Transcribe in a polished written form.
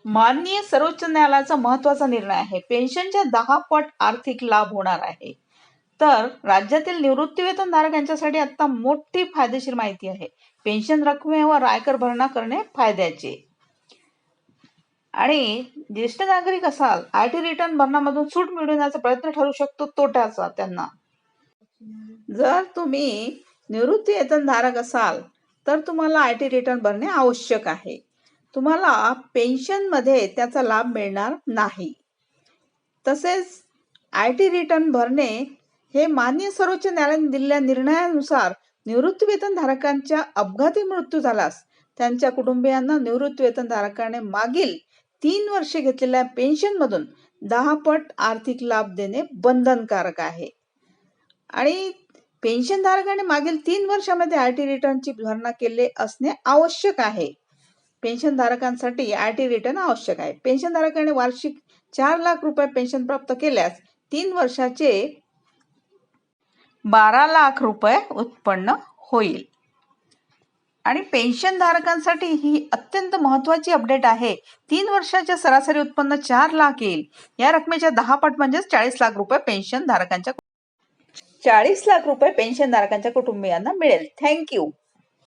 माननीय सर्वोच्च न्यायालयाचा महत्वाचा निर्णय आहे. पेन्शनच्या 10 पट आर्थिक लाभ होणार आहे. तर राज्यातील निवृत्तीवेतन धारकांच्यासाठी आता मोठी फायदेशीर माहिती आहे. पेन्शन रकमेवर आयकर भरणा करणे फायद्याचे. आणि ज्येष्ठ नागरिक असाल, आयटी रिटर्न भरणामधून सूट मिळवण्याचा प्रयत्न ठरू शकतो तोट्याचा त्यांना. जर तुम्ही निवृत्ती वेतन धारक असाल तर तुम्हाला आयटी रिटर्न भरणे आवश्यक आहे. तुम्हाला पेन्शनमध्ये त्याचा लाभ मिळणार नाही. तसेच आयटी रिटर्न भरणे हे माननीय सर्वोच्च न्यायालयाने दिलेल्या निर्णयानुसार निवृत्ती वेतन धारकांच्या अपघाती मृत्यू झाल्यास त्यांच्या कुटुंबियांना निवृत्ती वेतन धारकाने मागील 3 वर्षे घेतलेल्या पेन्शनमधून 10 पट आर्थिक लाभ देणे बंधनकारक आहे. आणि पेन्शन धारकाने मागील 3 वर्षामध्ये आयटी रिटर्नची भरणा केले असणे आवश्यक आहे. पेन्शन धारकांसाठी आयटी रिटर्न आवश्यक आहे. पेन्शन धारकाने वार्षिक 4 लाख रुपये पेन्शन प्राप्त केल्यास 3 वर्षाचे 12 लाख रुपये उत्पन्न होईल. आणि पेन्शन धारकांसाठी ही अत्यंत महत्वाची अपडेट आहे. 3 वर्षाचे सरासरी उत्पन्न 4 लाख येईल. या रकमेच्या 10 पट म्हणजेच 40 लाख रुपये पेन्शन धारकांच्या कुटुंबियांना मिळेल. थँक्यू.